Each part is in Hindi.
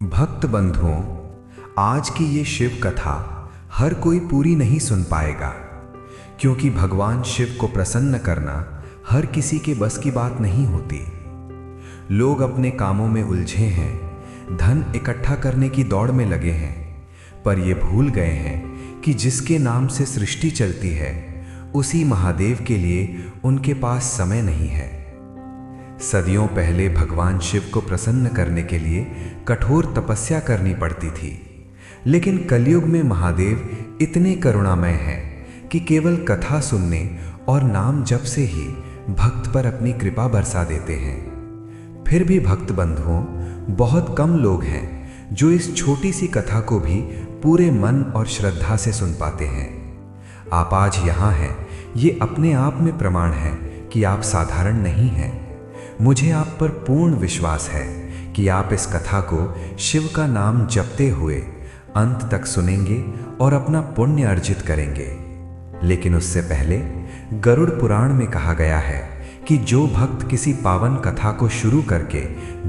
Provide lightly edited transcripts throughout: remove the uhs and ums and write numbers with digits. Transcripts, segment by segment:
भक्त बंधुओं, आज की ये शिव कथा हर कोई पूरी नहीं सुन पाएगा, क्योंकि भगवान शिव को प्रसन्न करना हर किसी के बस की बात नहीं होती। लोग अपने कामों में उलझे हैं, धन इकट्ठा करने की दौड़ में लगे हैं, पर ये भूल गए हैं कि जिसके नाम से सृष्टि चलती है, उसी महादेव के लिए उनके पास समय नहीं है। सदियों पहले भगवान शिव को प्रसन्न करने के लिए कठोर तपस्या करनी पड़ती थी, लेकिन कलयुग में महादेव इतने करुणामय हैं कि केवल कथा सुनने और नाम जप से ही भक्त पर अपनी कृपा बरसा देते हैं। फिर भी भक्त बंधुओं, बहुत कम लोग हैं जो इस छोटी सी कथा को भी पूरे मन और श्रद्धा से सुन पाते हैं। आप आज यहाँ हैं, ये अपने आप में प्रमाण है कि आप साधारण नहीं हैं। मुझे आप पर पूर्ण विश्वास है कि आप इस कथा को शिव का नाम जपते हुए अंत तक सुनेंगे और अपना पुण्य अर्जित करेंगे। लेकिन उससे पहले गरुड़ पुराण में कहा गया है कि जो भक्त किसी पावन कथा को शुरू करके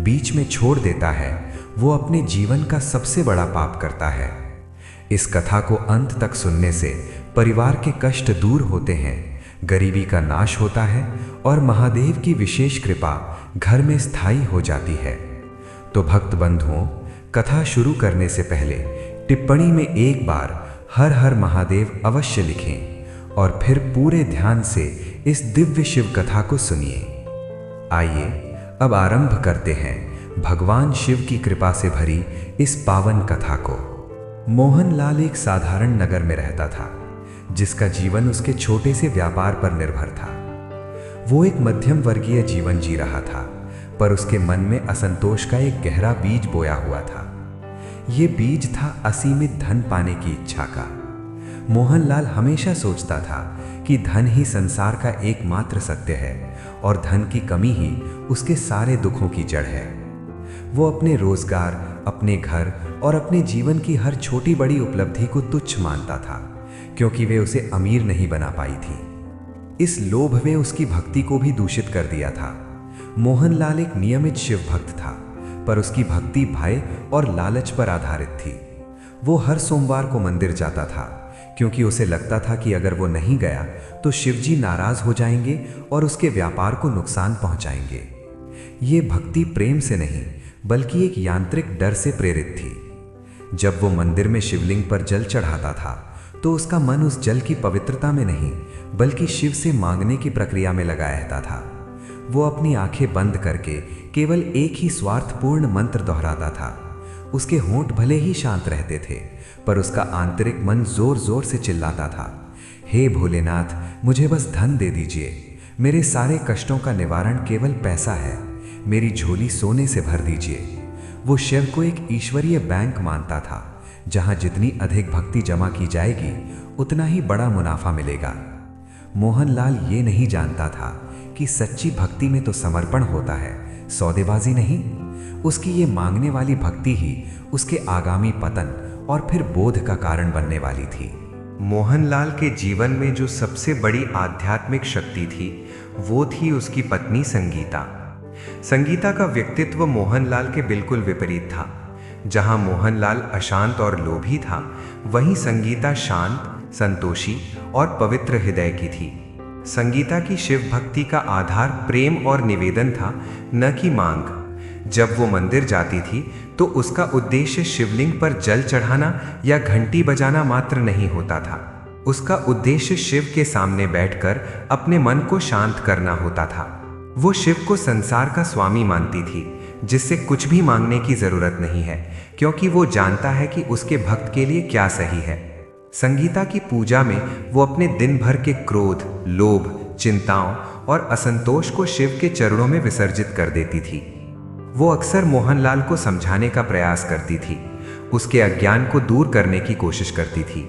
बीच में छोड़ देता है, वो अपने जीवन का सबसे बड़ा पाप करता है। इस कथा को अंत तक सुनने से परिवार के कष्ट दूर होते हैं, गरीबी का नाश होता है और महादेव की विशेष कृपा घर में स्थायी हो जाती है। तो भक्त बंधुओं, कथा शुरू करने से पहले टिप्पणी में एक बार हर हर महादेव अवश्य लिखें और फिर पूरे ध्यान से इस दिव्य शिव कथा को सुनिए। आइए अब आरंभ करते हैं भगवान शिव की कृपा से भरी इस पावन कथा को। मोहनलाल एक साधारण नगर में रहता था, जिसका जीवन उसके छोटे से व्यापार पर निर्भर था। वो एक मध्यम वर्गीय जीवन जी रहा था, पर उसके मन में असंतोष का एक गहरा बीज बोया हुआ था। ये बीज था असीमित धन पाने की इच्छा का। मोहनलाल हमेशा सोचता था कि धन ही संसार का एकमात्र सत्य है और धन की कमी ही उसके सारे दुखों की जड़ है। वो अपने रोजगार, अपने घर और अपने जीवन की हर छोटी बड़ी उपलब्धि को तुच्छ मानता था, क्योंकि वे उसे अमीर नहीं बना पाई थी। इस लोभ में उसकी भक्ति को भी दूषित कर दिया था। मोहनलाल एक नियमित शिव भक्त था, पर उसकी भक्ति भय और लालच पर आधारित थी। वो हर सोमवार को मंदिर जाता था, क्योंकि उसे लगता था कि अगर वो नहीं गया तो शिवजी नाराज हो जाएंगे और उसके व्यापार को नुकसान पहुंचाएंगे। ये भक्ति प्रेम से नहीं, बल्कि एक यांत्रिक डर से प्रेरित थी। जब वो मंदिर में शिवलिंग पर जल चढ़ाता था, तो उसका मन उस जल की पवित्रता में नहीं, बल्कि शिव से मांगने की प्रक्रिया में लगा रहता था। वो अपनी आंखें बंद करके केवल एक ही स्वार्थपूर्ण मंत्र दोहराता था। उसके होंठ भले ही शांत रहते थे, पर उसका आंतरिक मन जोर जोर से चिल्लाता था, हे भोलेनाथ, मुझे बस धन दे दीजिए। मेरे सारे कष्टों का निवारण केवल पैसा है। मेरी झोली सोने से भर दीजिए। वो शिव को एक ईश्वरीय बैंक मानता था, जहां जितनी अधिक भक्ति जमा की जाएगी, उतना ही बड़ा मुनाफा मिलेगा। मोहनलाल ये नहीं जानता था कि सच्ची भक्ति में तो समर्पण होता है, सौदेबाजी नहीं। उसकी ये मांगने वाली भक्ति ही उसके आगामी पतन और फिर बोध का कारण बनने वाली थी। मोहनलाल के जीवन में जो सबसे बड़ी आध्यात्मिक शक्ति थी, वो थी उसकी पत्नी संगीता। संगीता का व्यक्तित्व मोहनलाल के बिल्कुल विपरीत था। जहां मोहनलाल अशांत और लोभी था, वहीं संगीता शांत, संतोषी और पवित्र हृदय की थी। संगीता की शिव भक्ति का आधार प्रेम और निवेदन था, न कि मांग। जब वो मंदिर जाती थी, तो उसका उद्देश्य शिवलिंग पर जल चढ़ाना या घंटी बजाना मात्र नहीं होता था। उसका उद्देश्य शिव के सामने बैठकर अपने मन को शांत करना होता था। वो शिव को संसार का स्वामी मानती थी, जिससे कुछ भी मांगने की जरूरत नहीं है, क्योंकि वो जानता है कि उसके भक्त के लिए क्या सही है। संगीता की पूजा में वो अपने दिन भर के क्रोध, लोभ, चिंताओं और असंतोष को शिव के चरणों में विसर्जित कर देती थी। वो अक्सर मोहनलाल को समझाने का प्रयास करती थी, उसके अज्ञान को दूर करने की कोशिश करती थी।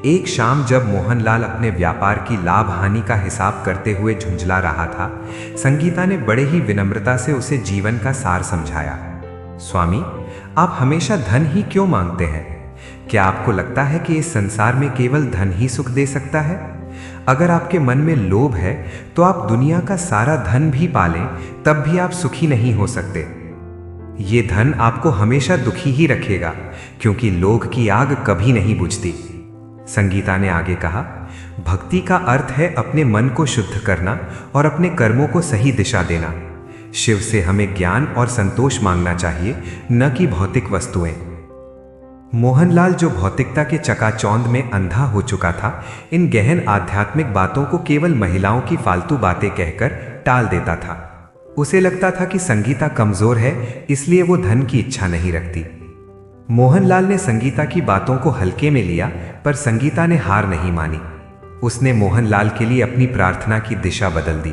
एक शाम जब मोहनलाल अपने व्यापार की लाभ हानि का हिसाब करते हुए झुंझला रहा था, संगीता ने बड़े ही विनम्रता से उसे जीवन का सार समझाया। स्वामी, आप हमेशा धन ही क्यों मांगते हैं? क्या आपको लगता है कि इस संसार में केवल धन ही सुख दे सकता है? अगर आपके मन में लोभ है, तो आप दुनिया का सारा धन भी पालें, तब भी आप सुखी नहीं हो सकते। ये धन आपको हमेशा दुखी ही रखेगा, क्योंकि लोभ की आग कभी नहीं बुझती। संगीता ने आगे कहा, भक्ति का अर्थ है अपने मन को शुद्ध करना और अपने कर्मों को सही दिशा देना। शिव से हमें ज्ञान और संतोष मांगना चाहिए, न कि भौतिक वस्तुएं। मोहनलाल, जो भौतिकता के चकाचौंध में अंधा हो चुका था, इन गहन आध्यात्मिक बातों को केवल महिलाओं की फालतू बातें कहकर टाल देता था। उसे लगता था कि संगीता कमजोर है, इसलिए वो धन की इच्छा नहीं रखती। मोहनलाल ने संगीता की बातों को हल्के में लिया, पर संगीता ने हार नहीं मानी। उसने मोहनलाल के लिए अपनी प्रार्थना की दिशा बदल दी।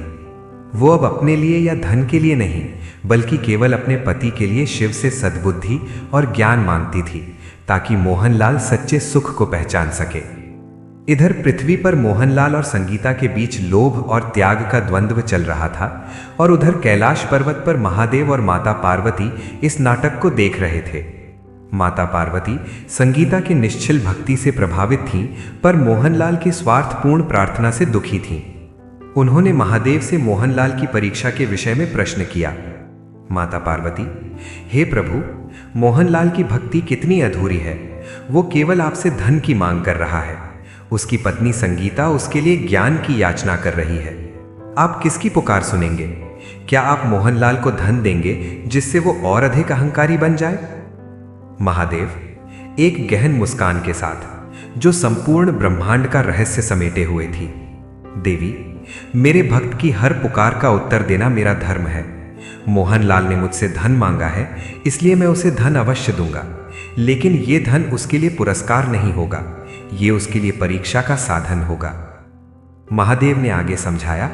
वो अब अपने लिए या धन के लिए नहीं, बल्कि केवल अपने पति के लिए शिव से सद्बुद्धि और ज्ञान मांगती थी, ताकि मोहनलाल सच्चे सुख को पहचान सके। इधर पृथ्वी पर मोहनलाल और संगीता के बीच लोभ और त्याग का द्वंद्व चल रहा था, और उधर कैलाश पर्वत पर महादेव और माता पार्वती इस नाटक को देख रहे थे। माता पार्वती संगीता की निश्चल भक्ति से प्रभावित थीं, पर मोहनलाल की स्वार्थपूर्ण प्रार्थना से दुखी थीं। उन्होंने महादेव से मोहनलाल की परीक्षा के विषय में प्रश्न किया। माता पार्वती, हे प्रभु, मोहनलाल की भक्ति कितनी अधूरी है। वो केवल आपसे धन की मांग कर रहा है। उसकी पत्नी संगीता उसके लिए ज्ञान की याचना कर रही है। आप किसकी पुकार सुनेंगे? क्या आप मोहनलाल को धन देंगे जिससे वो और अधिक अहंकारी बन जाए? महादेव, एक गहन मुस्कान के साथ, जो संपूर्ण ब्रह्मांड का रहस्य समेटे हुए थी, देवी, मेरे भक्त की हर पुकार का उत्तर देना मेरा धर्म है। मोहनलाल ने मुझसे धन मांगा है, इसलिए मैं उसे धन अवश्य दूंगा, लेकिन ये धन उसके लिए पुरस्कार नहीं होगा, ये उसके लिए परीक्षा का साधन होगा। महादेव ने आगे समझाया,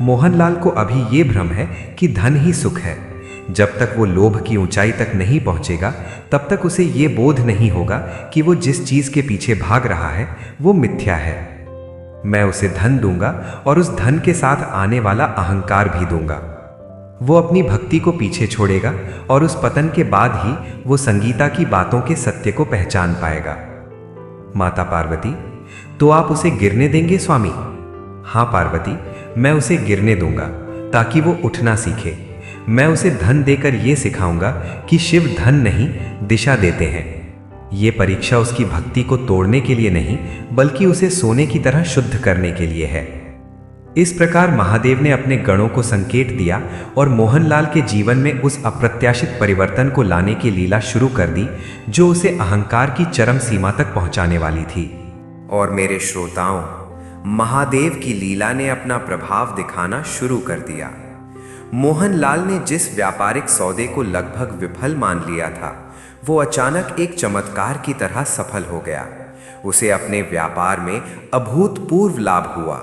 मोहनलाल को अभी ये भ्रम है कि धन ही सुख है। जब तक वो लोभ की ऊंचाई तक नहीं पहुंचेगा, तब तक उसे ये बोध नहीं होगा कि वो जिस चीज के पीछे भाग रहा है वो मिथ्या है। मैं उसे धन दूंगा और उस धन के साथ आने वाला अहंकार भी दूंगा। वो अपनी भक्ति को पीछे छोड़ेगा और उस पतन के बाद ही वो संगीता की बातों के सत्य को पहचान पाएगा। माता पार्वती, तो आप उसे गिरने देंगे स्वामी? हाँ पार्वती, मैं उसे गिरने दूंगा ताकि वो उठना सीखे। मैं उसे धन देकर ये सिखाऊंगा कि शिव धन नहीं, दिशा देते हैं। ये परीक्षा उसकी भक्ति को तोड़ने के लिए नहीं, बल्कि उसे सोने की तरह शुद्ध करने के लिए है। इस प्रकार महादेव ने अपने गणों को संकेत दिया और मोहनलाल के जीवन में उस अप्रत्याशित परिवर्तन को लाने की लीला शुरू कर दी, जो उसे अहंकार की चरम सीमा तक पहुंचाने वाली थी। और मेरे श्रोताओं, महादेव की लीला ने अपना प्रभाव दिखाना शुरू कर दिया। मोहनलाल ने जिस व्यापारिक सौदे को लगभग विफल मान लिया था, वो अचानक एक चमत्कार की तरह सफल हो गया। उसे अपने व्यापार में अभूतपूर्व लाभ हुआ।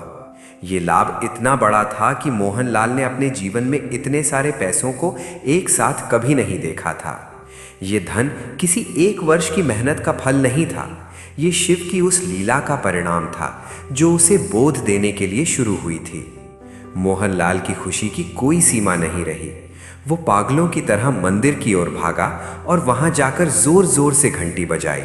ये लाभ इतना बड़ा था कि मोहनलाल ने अपने जीवन में इतने सारे पैसों को एक साथ कभी नहीं देखा था। ये धन किसी एक वर्ष की मेहनत का फल नहीं था, ये शिव की उस लीला का परिणाम था जो उसे बोध देने के लिए शुरू हुई थी। मोहनलाल की खुशी की कोई सीमा नहीं रही। वो पागलों की तरह मंदिर की ओर भागा और वहां जाकर जोर जोर से घंटी बजाई।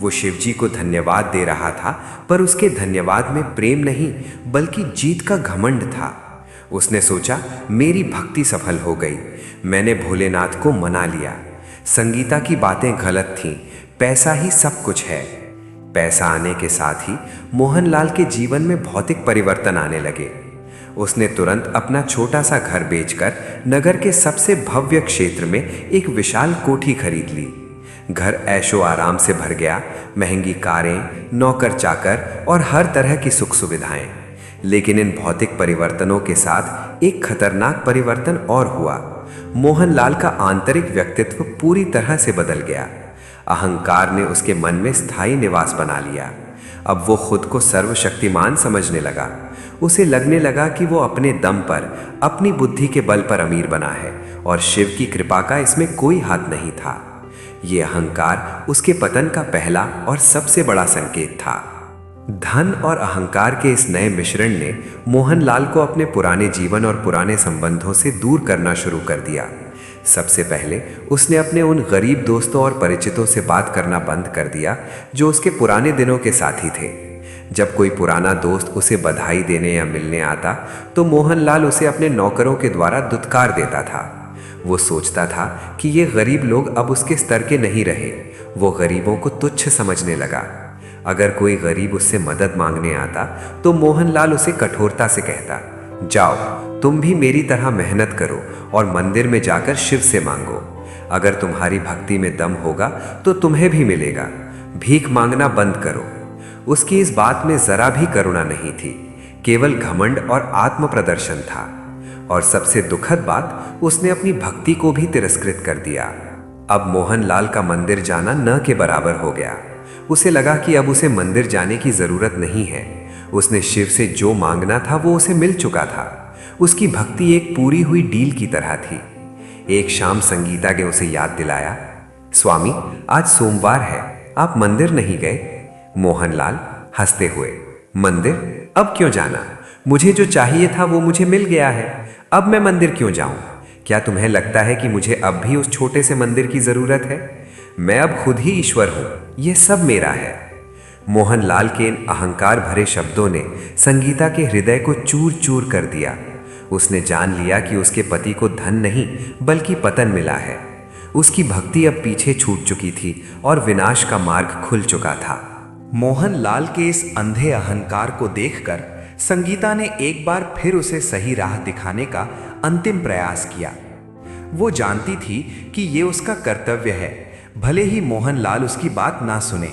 वो शिवजी को धन्यवाद दे रहा था, पर उसके धन्यवाद में प्रेम नहीं, बल्कि जीत का घमंड था। उसने सोचा, मेरी भक्ति सफल हो गई, मैंने भोलेनाथ को मना लिया। संगीता की बातें गलत थीं, पैसा ही सब कुछ है। पैसा आने के साथ ही मोहनलाल के जीवन में भौतिक परिवर्तन आने लगे। उसने तुरंत अपना छोटा सा घर बेचकर नगर के सबसे भव्य क्षेत्र में एक विशाल कोठी खरीद ली। घर ऐशो आराम से भर गया, महंगी कारें, नौकर चाकर और हर तरह की सुख सुविधाएं। लेकिन इन भौतिक परिवर्तनों के साथ एक खतरनाक परिवर्तन और हुआ। मोहनलाल का आंतरिक व्यक्तित्व पूरी तरह से बदल गया। अहंकार ने उसके मन में स्थायी निवास बना लिया। अब वो खुद को सर्वशक्तिमान समझने लगा। उसे लगने लगा कि वो अपने दम पर, अपनी बुद्धि के बल पर अमीर बना है और शिव की कृपा का इसमें कोई हाथ नहीं था। ये अहंकार उसके पतन का पहला और सबसे बड़ा संकेत था। धन और अहंकार के इस नए मिश्रण ने मोहनलाल को अपने पुराने जीवन और पुराने संबंधों से दूर करना शुरू कर दिया। सबसे पहले उसने अपने उन गरीब दोस्तों और परिचितों से बात करना बंद कर दिया जो उसके पुराने दिनों के साथी थे। जब कोई पुराना दोस्त उसे बधाई देने या मिलने आता, तो मोहनलाल उसे अपने नौकरों के द्वारा दुत्कार देता था। वो सोचता था कि ये गरीब लोग अब उसके स्तर के नहीं रहे। वो गरीबों को तुच्छ समझने लगा। अगर कोई गरीब उससे मदद मांगने आता तो मोहनलाल उसे कठोरता से कहता, जाओ तुम भी मेरी तरह मेहनत करो और मंदिर में जाकर शिव से मांगो। अगर तुम्हारी भक्ति में दम होगा तो तुम्हें भी मिलेगा। भीख मांगना बंद करो। उसकी इस बात में जरा भी करुणा नहीं थी, केवल घमंड और आत्म प्रदर्शन था। और सबसे दुखद बात, उसने अपनी भक्ति को भी तिरस्कृत कर दिया। अब मोहनलाल का मंदिर जाना न के बराबर हो गया। उसे लगा कि अब उसे मंदिर जाने की जरूरत नहीं है। उसने शिव से जो मांगना था वो उसे मिल चुका था। उसकी भक्ति एक पूरी हुई डील की तरह थी। एक शाम संगीता ने उसे याद दिलाया, स्वामी आज सोमवार है, आप मंदिर नहीं गए? मोहनलाल हंसते हुए, मंदिर अब क्यों जाना? मुझे जो चाहिए था वो मुझे मिल गया है, अब मैं मंदिर क्यों जाऊं? क्या तुम्हें लगता है कि मुझे अब भी उस छोटे से मंदिर की जरूरत है? मैं अब खुद ही ईश्वर हूं, यह सब मेरा है। मोहनलाल के इन अहंकार भरे शब्दों ने संगीता के हृदय को चूर चूर कर दिया। उसने जान लिया कि उसके पति को धन नहीं बल्कि पतन मिला है। उसकी भक्ति अब पीछे छूट चुकी थी और विनाश का मार्ग खुल चुका था। मोहनलाल के इस अंधे अहंकार को देखकर संगीता ने एक बार फिर उसे सही राह दिखाने का अंतिम प्रयास किया। वो जानती थी कि ये उसका कर्तव्य है, भले ही मोहनलाल उसकी बात ना सुने।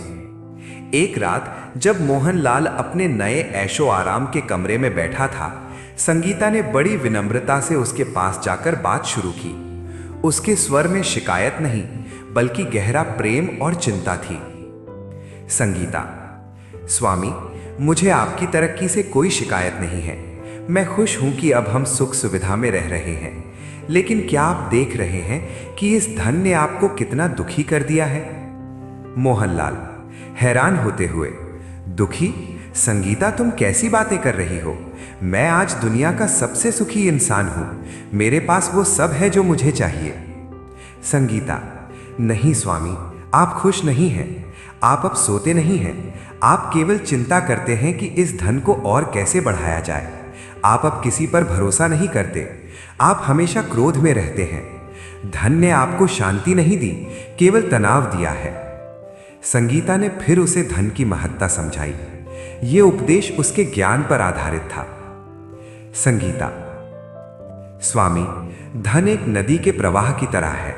एक रात जब मोहनलाल अपने नए ऐशो आराम के कमरे में बैठा था, संगीता ने बड़ी विनम्रता से उसके पास जाकर बात शुरू की। उसके स्वर में शिकायत नहीं बल्कि गहरा प्रेम और चिंता थी। संगीता, स्वामी मुझे आपकी तरक्की से कोई शिकायत नहीं है। मैं खुश हूं कि अब हम सुख सुविधा में रह रहे हैं, लेकिन क्या आप देख रहे हैं कि इस धन ने आपको कितना दुखी कर दिया है? मोहनलाल हैरान होते हुए, दुखी? संगीता तुम कैसी बातें कर रही हो? मैं आज दुनिया का सबसे सुखी इंसान हूं। मेरे पास वो सब है जो मुझे चाहिए। संगीता, नहीं स्वामी, आप खुश नहीं हैं। आप अब सोते नहीं हैं। आप केवल चिंता करते हैं कि इस धन को और कैसे बढ़ाया जाए। आप अब किसी पर भरोसा नहीं करते। आप हमेशा क्रोध में रहते हैं। धन ने आपको शांति नहीं दी, केवल तनाव दिया है। संगीता ने फिर उसे धन की महत्ता समझाई। ये उपदेश उसके ज्ञान पर आधारित था। संगीता, स्वामी, धन एक नदी के प्रवाह की तरह है।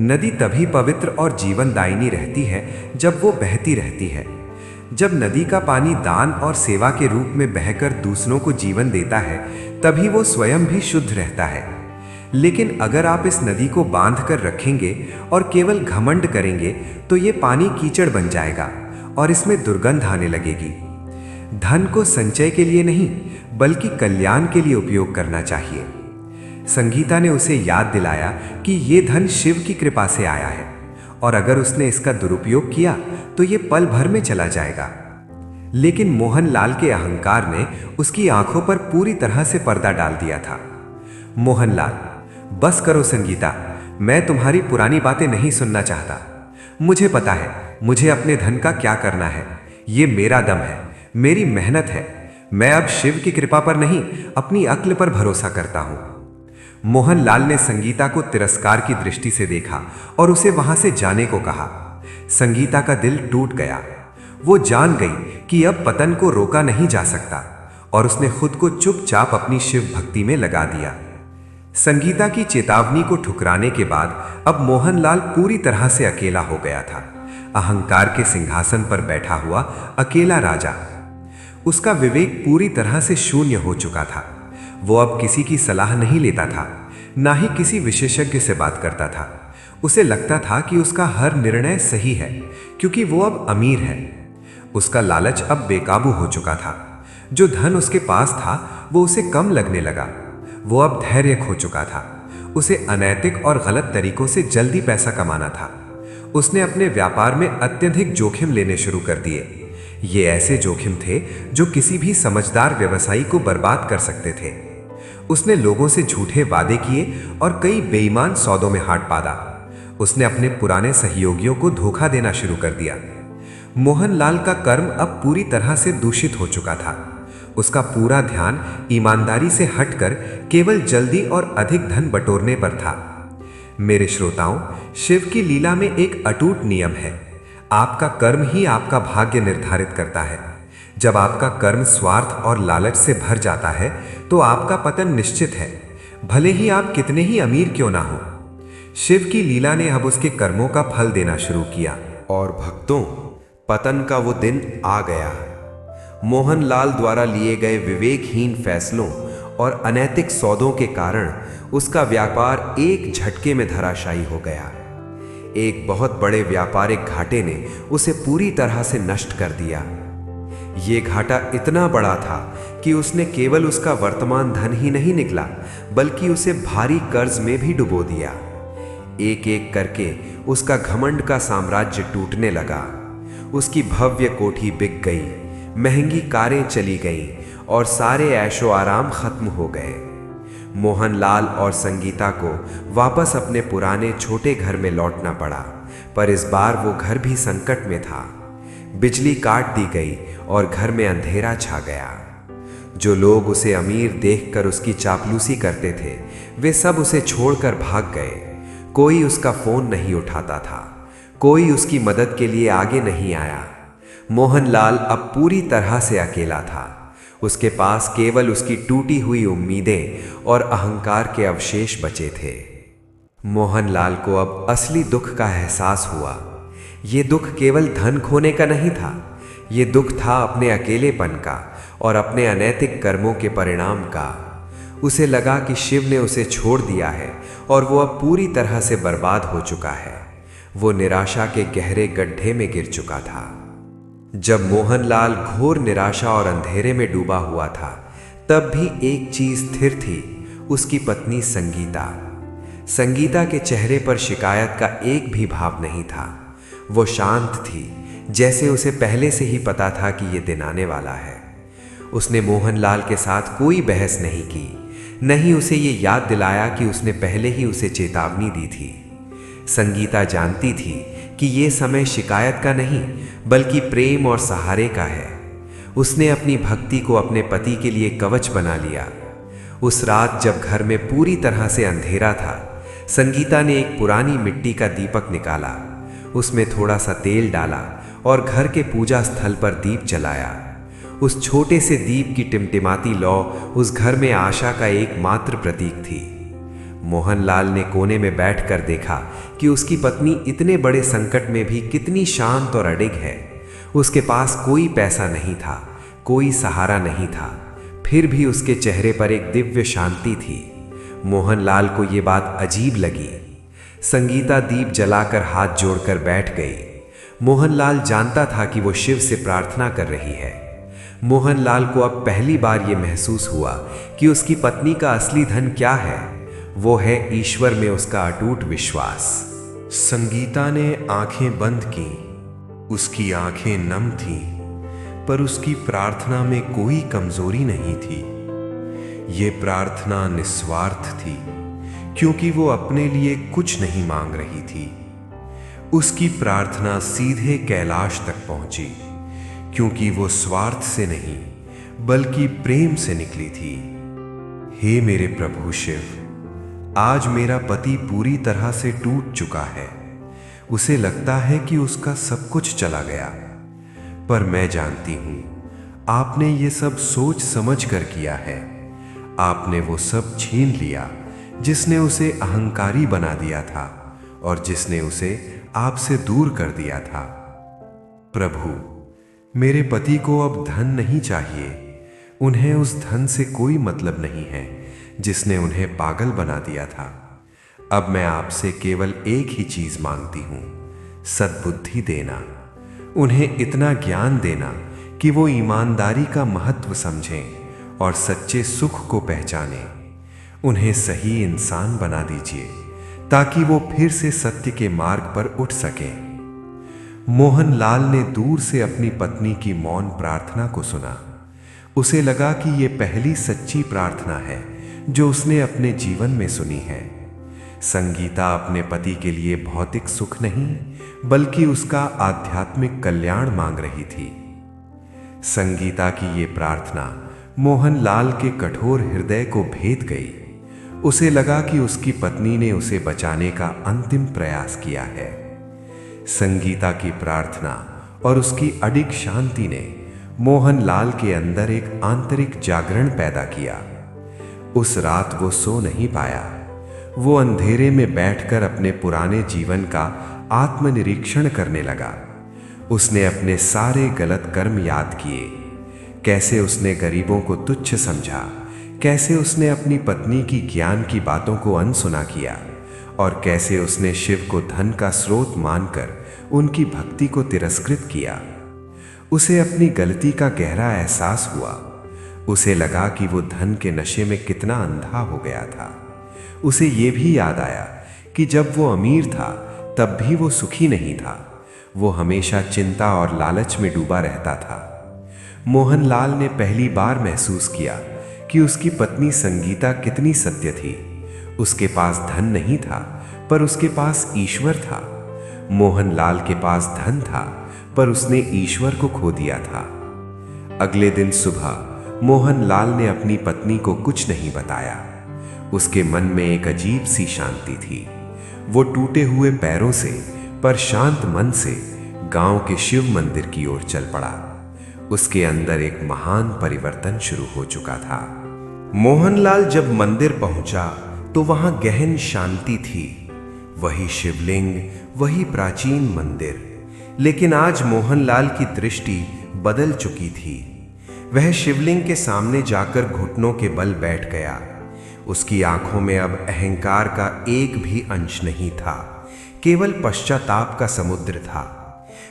नदी तभी पवित्र और जीवनदायिनी रहती है जब वो बहती रहती है। जब नदी का पानी दान और सेवा के रूप में बहकर दूसरों को जीवन देता है, तभी वो स्वयं भी शुद्ध रहता है। लेकिन अगर आप इस नदी को बांध कर रखेंगे और केवल घमंड करेंगे तो ये पानी कीचड़ बन जाएगा और इसमें दुर्गंध आने लगेगी। धन को संचय के लिए नहीं बल्कि कल्याण के लिए उपयोग करना चाहिए। संगीता ने उसे याद दिलाया कि ये धन शिव की कृपा से आया है और अगर उसने इसका दुरुपयोग किया तो ये पल भर में चला जाएगा। लेकिन मोहनलाल के अहंकार ने उसकी आंखों पर पूरी तरह से पर्दा डाल दिया था। मोहनलाल, बस करो संगीता, मैं तुम्हारी पुरानी बातें नहीं सुनना चाहता। मुझे पता है मुझे अपने धन का क्या करना है। ये मेरा दम है, मेरी मेहनत है। मैं अब शिव की कृपा पर नहीं अपनी अक्ल पर भरोसा करता हूं। मोहनलाल ने संगीता को तिरस्कार की दृष्टि से देखा और उसे वहां से जाने को कहा। संगीता का दिल टूट गया। वो जान गई कि अब पतन को रोका नहीं जा सकता और उसने खुद को चुपचाप अपनी शिव भक्ति में लगा दिया। संगीता की चेतावनी को ठुकराने के बाद अब मोहनलाल पूरी तरह से अकेला हो गया था। अहंकार के सिंहासन पर बैठा हुआ अकेला राजा। उसका विवेक पूरी तरह से शून्य हो चुका था। वो अब किसी की सलाह नहीं लेता था, ना ही किसी विशेषज्ञ से बात करता था। उसे लगता था कि उसका हर निर्णय सही है क्योंकि वो अब अमीर है। उसका लालच अब बेकाबू हो चुका था। जो धन उसके पास था वो उसे कम लगने लगा। वो अब धैर्य खो चुका था। उसे अनैतिक और गलत तरीकों से जल्दी पैसा कमाना था। उसने अपने व्यापार में अत्यधिक जोखिम लेने शुरू कर दिए। ये ऐसे जोखिम थे जो किसी भी समझदार व्यवसायी को बर्बाद कर सकते थे। उसने लोगों से झूठे वादे किए और कई बेईमान सौदों में हाथ पादा। उसने अपने पुराने सहयोगियों को धोखा देना शुरू कर दिया। मोहनलाल का कर्म अब पूरी तरह से दूषित हो चुका था। उसका पूरा ध्यान ईमानदारी से हटकर केवल जल्दी और अधिक धन बटोरने पर था। मेरे श्रोताओं, शिव की लीला में एक अटूट नियम है। आपका कर्म ही आपका भाग्य निर्धारित करता है। जब आपका कर्म स्वार्थ और लालच से भर जाता है तो आपका पतन निश्चित है, भले ही आप कितने ही अमीर क्यों ना हो। शिव की लीला ने अब उसके कर्मों का फल देना शुरू किया। और भक्तों, पतन का वो दिन आ गया। मोहनलाल द्वारा लिए गए विवेकहीन फैसलों और अनैतिक सौदों के कारण उसका व्यापार एक झटके में धराशायी हो गया। एक बहुत बड़े व्यापारिक घाटे ने उसे पूरी तरह से नष्ट कर दिया। ये घाटा इतना बड़ा था कि उसने केवल उसका वर्तमान धन ही नहीं निकला, बल्कि उसे भारी कर्ज में भी डुबो दिया। एक एक करके उसका घमंड का साम्राज्य टूटने लगा। उसकी भव्य कोठी बिक गई, महंगी कारें चली गईं और सारे ऐशो आराम खत्म हो गए। मोहनलाल और संगीता को वापस अपने पुराने छोटे घर में लौटना पड़ा, पर इस बार वो घर भी संकट में था। बिजली काट दी गई और घर में अंधेरा छा गया। जो लोग उसे अमीर देखकर उसकी चापलूसी करते थे, वे सब उसे छोड़कर भाग गए। कोई उसका फोन नहीं उठाता था, कोई उसकी मदद के लिए आगे नहीं आया। मोहनलाल अब पूरी तरह से अकेला था। उसके पास केवल उसकी टूटी हुई उम्मीदें और अहंकार के अवशेष बचे थे। मोहनलाल को अब असली दुख का एहसास हुआ। ये दुख केवल धन खोने का नहीं था, ये दुख था अपने अकेलेपन का और अपने अनैतिक कर्मों के परिणाम का। उसे लगा कि शिव ने उसे छोड़ दिया है और वो अब पूरी तरह से बर्बाद हो चुका है। वो निराशा के गहरे गड्ढे में गिर चुका था। जब मोहनलाल घोर निराशा और अंधेरे में डूबा हुआ था, तब भी एक चीज स्थिर थी, उसकी पत्नी संगीता। संगीता के चेहरे पर शिकायत का एक भी भाव नहीं था। वो शांत थी, जैसे उसे पहले से ही पता था कि ये दिन आने वाला है। उसने मोहनलाल के साथ कोई बहस नहीं की, नहीं उसे ये याद दिलाया कि उसने पहले ही उसे चेतावनी दी थी। संगीता जानती थी कि ये समय शिकायत का नहीं, बल्कि प्रेम और सहारे का है। उसने अपनी भक्ति को अपने पति के लिए कवच बना लिया। उस रात जब घर में पूरी तरह से अंधेरा था, संगीता ने एक पुरानी मिट्टी का दीपक निकाला, उसमें थोड़ा सा तेल डाला और घर के पूजा स्थल पर दीप जलाया। उस छोटे से दीप की टिमटिमाती लौ उस घर में आशा का एकमात्र प्रतीक थी। मोहनलाल ने कोने में बैठकर देखा कि उसकी पत्नी इतने बड़े संकट में भी कितनी शांत और अडिग है। उसके पास कोई पैसा नहीं था, कोई सहारा नहीं था, फिर भी उसके चेहरे पर एक दिव्य शांति थी। मोहनलाल को ये बात अजीब लगी। संगीता दीप जलाकर हाथ जोड़कर बैठ गई। मोहनलाल जानता था कि वो शिव से प्रार्थना कर रही है। मोहनलाल को अब पहली बार ये महसूस हुआ कि उसकी पत्नी का असली धन क्या है। वो है ईश्वर में उसका अटूट विश्वास। संगीता ने आंखें बंद की। उसकी आंखें नम थीं, पर उसकी प्रार्थना में कोई कमजोरी नहीं थी। ये प्रार्थना निस्वार्थ थी, क्योंकि वो अपने लिए कुछ नहीं मांग रही थी। उसकी प्रार्थना सीधे कैलाश तक पहुंची, क्योंकि वो स्वार्थ से नहीं, बल्कि प्रेम से निकली थी। हे मेरे प्रभु शिव, आज मेरा पति पूरी तरह से टूट चुका है। उसे लगता है कि उसका सब कुछ चला गया, पर मैं जानती हूं आपने ये सब सोच समझ कर किया है। आपने वो सब छीन लिया जिसने उसे अहंकारी बना दिया था और जिसने उसे आपसे दूर कर दिया था। प्रभु, मेरे पति को अब धन नहीं चाहिए। उन्हें उस धन से कोई मतलब नहीं है जिसने उन्हें पागल बना दिया था। अब मैं आपसे केवल एक ही चीज मांगती हूं, सद्बुद्धि देना। उन्हें इतना ज्ञान देना कि वो ईमानदारी का महत्व समझें और सच्चे सुख को पहचानें। उन्हें सही इंसान बना दीजिए ताकि वो फिर से सत्य के मार्ग पर उठ सकें। मोहनलाल ने दूर से अपनी पत्नी की मौन प्रार्थना को सुना। उसे लगा कि ये पहली सच्ची प्रार्थना है जो उसने अपने जीवन में सुनी है। संगीता अपने पति के लिए भौतिक सुख नहीं, बल्कि उसका आध्यात्मिक कल्याण मांग रही थी। संगीता की ये प्रार्थना मोहनलाल के कठोर हृदय को भेद गई। उसे लगा कि उसकी पत्नी ने उसे बचाने का अंतिम प्रयास किया है। संगीता की प्रार्थना और उसकी अडिग शांति ने मोहनलाल के अंदर एक आंतरिक जागरण पैदा किया। उस रात वो सो नहीं पाया। वो अंधेरे में बैठकर अपने पुराने जीवन का आत्मनिरीक्षण करने लगा। उसने अपने सारे गलत कर्म याद किए। कैसे उसने गरीबों को तुच्छ समझा, कैसे उसने अपनी पत्नी की ज्ञान की बातों को अनसुना किया और कैसे उसने शिव को धन का स्रोत मानकर उनकी भक्ति को तिरस्कृत किया। उसे अपनी गलती का गहरा एहसास हुआ। उसे लगा कि वो धन के नशे में कितना अंधा हो गया था। उसे ये भी याद आया कि जब वो अमीर था तब भी वो सुखी नहीं था। वो हमेशा चिंता और लालच में डूबा रहता था। मोहनलाल ने पहली बार महसूस किया कि उसकी पत्नी संगीता कितनी सत्य थी। उसके पास धन नहीं था, पर उसके पास ईश्वर था। मोहनलाल के पास धन था, पर उसने ईश्वर को खो दिया था। अगले दिन सुबह मोहनलाल ने अपनी पत्नी को कुछ नहीं बताया। उसके मन में एक अजीब सी शांति थी। वो टूटे हुए पैरों से पर शांत मन से गांव के शिव मंदिर की ओर चल पड़ा। उसके अंदर एक महान परिवर्तन शुरू हो चुका था। मोहनलाल जब मंदिर पहुंचा तो वहां गहन शांति थी। वही शिवलिंग, वही प्राचीन मंदिर, लेकिन आज मोहनलाल की दृष्टि बदल चुकी थी। वह शिवलिंग के सामने जाकर घुटनों के बल बैठ गया। उसकी आंखों में अब अहंकार का एक भी अंश नहीं था, केवल पश्चाताप का समुद्र था।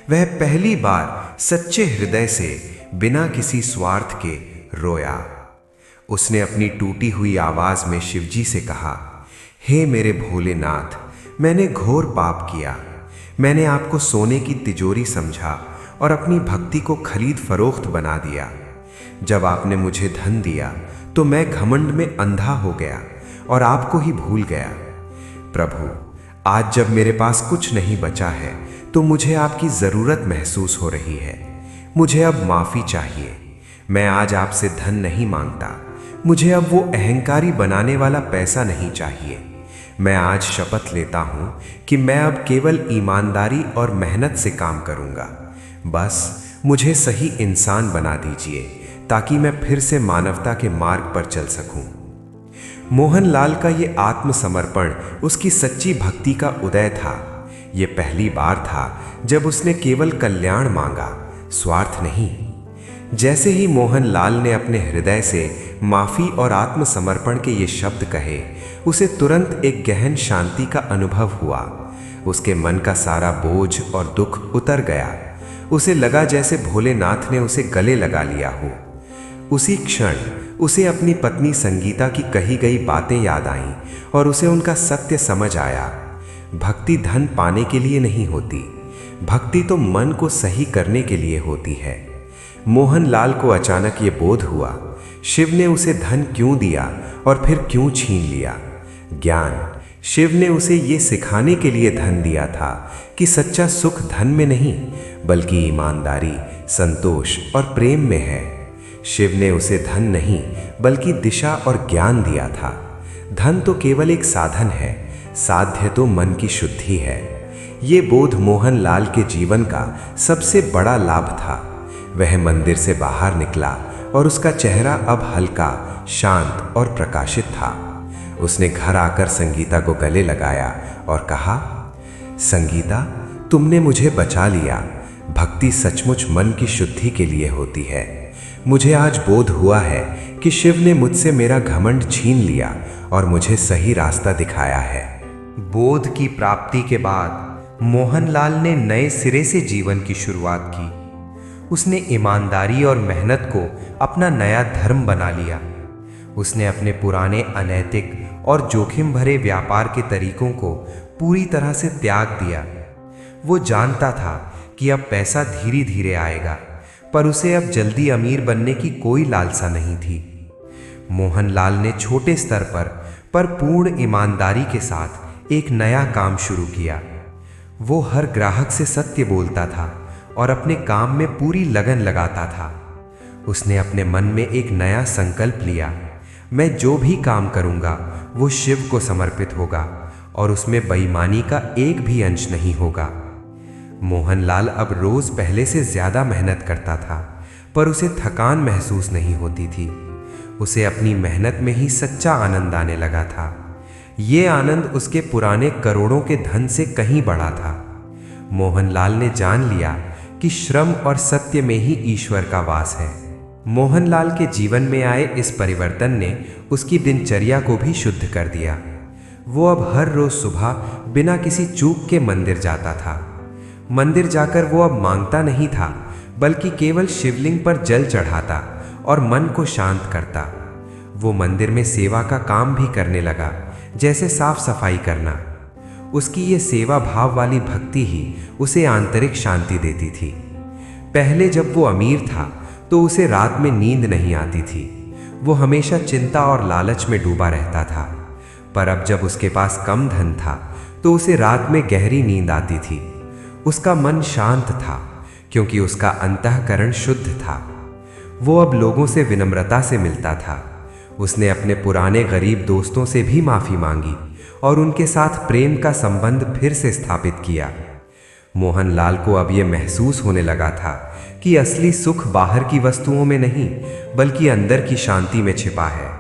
वह पहली बार सच्चे हृदय से बिना किसी स्वार्थ के रोया। उसने अपनी टूटी हुई आवाज में शिवजी से कहा, हे मेरे भोलेनाथ, मैंने घोर पाप किया। मैंने आपको सोने की तिजोरी समझा और अपनी भक्ति को खरीद फरोख्त बना दिया। जब आपने मुझे धन दिया तो मैं घमंड में अंधा हो गया और आपको ही भूल गया। प्रभु, आज जब मेरे पास कुछ नहीं बचा है तो मुझे आपकी ज़रूरत महसूस हो रही है। मुझे अब माफ़ी चाहिए। मैं आज आपसे धन नहीं मांगता। मुझे अब वो अहंकारी बनाने वाला पैसा नहीं चाहिए। मैं आज शपथ लेता हूँ कि मैं अब केवल ईमानदारी और मेहनत से काम करूँगा। बस मुझे सही इंसान बना दीजिए ताकि मैं फिर से मानवता के मार्ग पर चल सकूं। मोहनलाल का ये आत्मसमर्पण उसकी सच्ची भक्ति का उदय था। ये पहली बार था जब उसने केवल कल्याण मांगा, स्वार्थ नहीं। जैसे ही मोहनलाल ने अपने हृदय से माफी और आत्मसमर्पण के ये शब्द कहे, उसे तुरंत एक गहन शांति का अनुभव हुआ। उसके मन का सारा बोझ और दुख उतर गया। उसे लगा जैसे भोलेनाथ ने उसे गले लगा लिया हो। उसी क्षण उसे अपनी पत्नी संगीता की कही गई बातें याद आईं और उसे उनका सत्य समझ आया। भक्ति धन पाने के लिए नहीं होती, भक्ति तो मन को सही करने के लिए होती है। मोहनलाल को अचानक ये बोध हुआ, शिव ने उसे धन क्यों दिया और फिर क्यों छीन लिया। ज्ञान, शिव ने उसे ये सिखाने के लिए धन दिया था कि सच्चा सुख धन में नहीं बल्कि ईमानदारी, संतोष और प्रेम में है। शिव ने उसे धन नहीं बल्कि दिशा और ज्ञान दिया था। धन तो केवल एक साधन है, साध्य तो मन की शुद्धि है। ये बोध मोहनलाल के जीवन का सबसे बड़ा लाभ था। वह मंदिर से बाहर निकला और उसका चेहरा अब हल्का, शांत और प्रकाशित था। उसने घर आकर संगीता को गले लगाया और कहा, संगीता, तुमने मुझे बचा लिया। भक्ति सचमुच मन की शुद्धि के लिए होती है। मुझे आज बोध हुआ है कि शिव ने मुझसे मेरा घमंड छीन लिया और मुझे सही रास्ता दिखाया है। बोध की प्राप्ति के बाद मोहनलाल ने नए सिरे से जीवन की शुरुआत की। उसने ईमानदारी और मेहनत को अपना नया धर्म बना लिया। उसने अपने पुराने अनैतिक और जोखिम भरे व्यापार के तरीकों को पूरी तरह से त्याग दिया। वो जानता था कि अब पैसा धीरे धीरे आएगा, पर उसे अब जल्दी अमीर बनने की कोई लालसा नहीं थी। मोहनलाल ने छोटे स्तर पर पूर्ण ईमानदारी के साथ एक नया काम शुरू किया। वो हर ग्राहक से सत्य बोलता था और अपने काम में पूरी लगन लगाता था। उसने अपने मन में एक नया संकल्प लिया, मैं जो भी काम करूँगा वो शिव को समर्पित होगा और उसमें बेईमानी का एक भी अंश नहीं होगा। मोहनलाल अब रोज पहले से ज्यादा मेहनत करता था, पर उसे थकान महसूस नहीं होती थी। उसे अपनी मेहनत में ही सच्चा आनंद आने लगा था। ये आनंद उसके पुराने करोड़ों के धन से कहीं बड़ा था। मोहनलाल ने जान लिया कि श्रम और सत्य में ही ईश्वर का वास है। मोहनलाल के जीवन में आए इस परिवर्तन ने उसकी दिनचर्या को भी शुद्ध कर दिया। वो अब हर रोज सुबह बिना किसी चूक के मंदिर जाता था। मंदिर जाकर वो अब मांगता नहीं था, बल्कि केवल शिवलिंग पर जल चढ़ाता और मन को शांत करता। वो मंदिर में सेवा का काम भी करने लगा, जैसे साफ सफाई करना। उसकी ये सेवा भाव वाली भक्ति ही उसे आंतरिक शांति देती थी। पहले जब वो अमीर था तो उसे रात में नींद नहीं आती थी। वो हमेशा चिंता और लालच में डूबा रहता था। पर अब जब उसके पास कम धन था तो उसे रात में गहरी नींद आती थी। उसका मन शांत था, क्योंकि उसका अंतःकरण शुद्ध था। वो अब लोगों से विनम्रता से मिलता था। उसने अपने पुराने गरीब दोस्तों से भी माफ़ी मांगी और उनके साथ प्रेम का संबंध फिर से स्थापित किया। मोहनलाल को अब यह महसूस होने लगा था कि असली सुख बाहर की वस्तुओं में नहीं, बल्कि अंदर की शांति में छिपा है।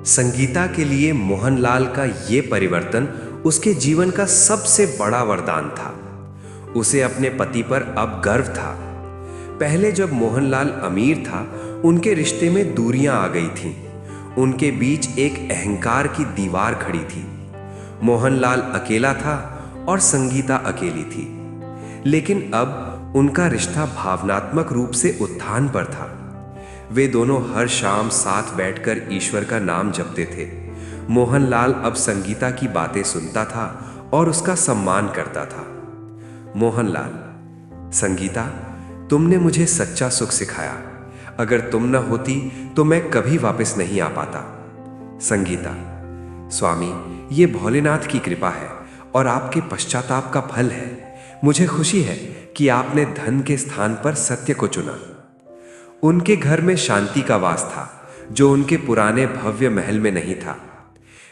संगीता के लिए मोहनलाल का ये परिवर्तन उसके जीवन का सबसे बड़ा वरदान था। उसे अपने पति पर अब गर्व था। पहले जब मोहनलाल अमीर था, उनके रिश्ते में दूरियां आ गई थीं। उनके बीच एक अहंकार की दीवार खड़ी थी। मोहनलाल अकेला था और संगीता अकेली थी। लेकिन अब उनका रिश्ता भावनात्मक रूप से उत्थान पर था। वे दोनों हर शाम साथ बैठकर ईश्वर का नाम जपते थे। मोहनलाल अब संगीता की बातें सुनता था और उसका सम्मान करता था। मोहनलाल, संगीता, तुमने मुझे सच्चा सुख सिखाया। अगर तुम न होती तो मैं कभी वापस नहीं आ पाता। संगीता, स्वामी, ये भोलेनाथ की कृपा है और आपके पश्चाताप का फल है। मुझे खुशी है कि आपने धन के स्थान पर सत्य को चुना। उनके घर में शांति का वास था, जो उनके पुराने भव्य महल में नहीं था।